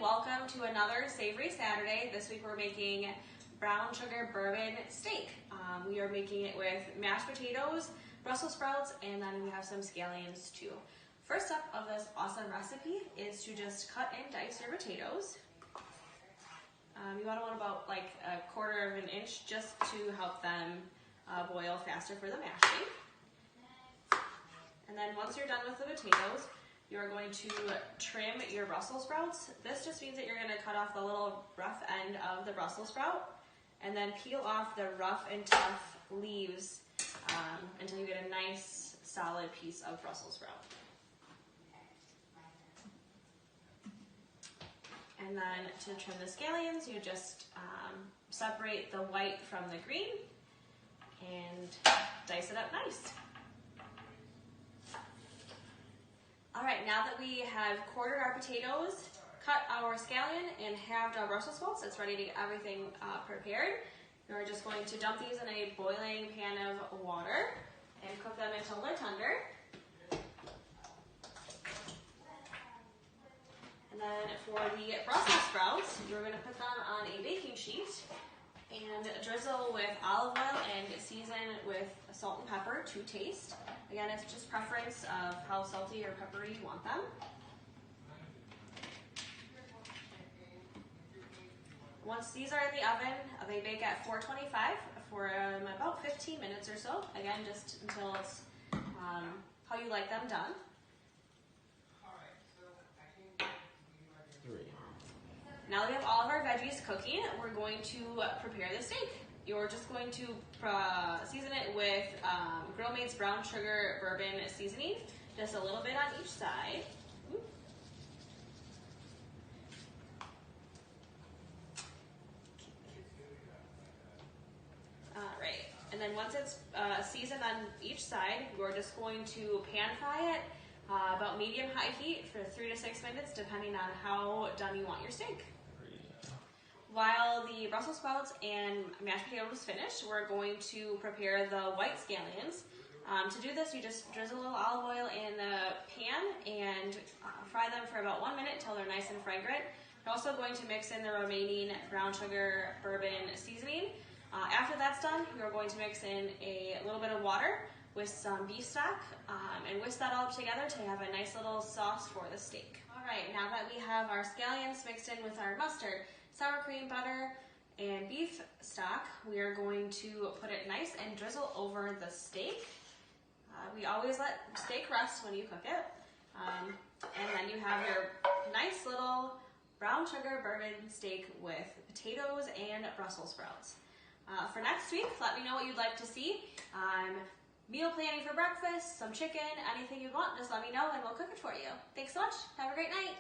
welcome to another Savory Saturday. This week we're making Brown Sugar Bourbon Steak. We are making it with mashed potatoes, Brussels sprouts, and then we have some scallions too. First step of this awesome recipe is to just cut and dice your potatoes. You want about like a quarter of an inch just to help them boil faster for the mashing. And then once you're done with the potatoes, you're going to trim your Brussels sprouts. This just means that you're going to cut off the little rough end of the Brussels sprout and then peel off the rough and tough leaves until you get a nice solid piece of Brussels sprout. And then to trim the scallions, you just separate the white from the green and dice it up nice. All right, now that we have quartered our potatoes, cut our scallion, and halved our Brussels sprouts, it's ready to get everything prepared. We're just going to dump these in a boiling pan of water and cook them until they're tender. And then for the Brussels sprouts, you're going to put them on a baking sheet and drizzle with olive oil and season with salt and pepper to taste. Again, it's just preference of how salty or peppery you want them. Once these are in the oven, they bake at 425 for about 15 minutes or so. Again, just until it's how you like them done. Now that we have all of our veggies cooking, we're going to prepare the steak. You're just going to season it with Grill Mates Brown Sugar Bourbon seasoning, just a little bit on each side. All right, and then once it's seasoned on each side, we're just going to pan fry it about medium-high heat for 3 to 6 minutes, depending on how done you want your steak. While the Brussels sprouts and mashed potatoes finish, we're going to prepare the white scallions. To do this, you just drizzle a little olive oil in the pan and fry them for about 1 minute until they're nice and fragrant. You're also going to mix in the remaining brown sugar bourbon seasoning. After that's done, you're going to mix in a little bit of water with some beef stock and whisk that all together to have a nice little sauce for the steak. All right, now that we have our scallions mixed in with our mustard, sour cream, butter, and beef stock, we are going to put it nice and drizzle over the steak. We always let steak rest when you cook it. And then you have your nice little brown sugar bourbon steak with potatoes and Brussels sprouts. For next week, let me know what you'd like to see. Meal planning for breakfast, some chicken, anything you want, just let me know and we'll cook it for you. Thanks so much. Have a great night.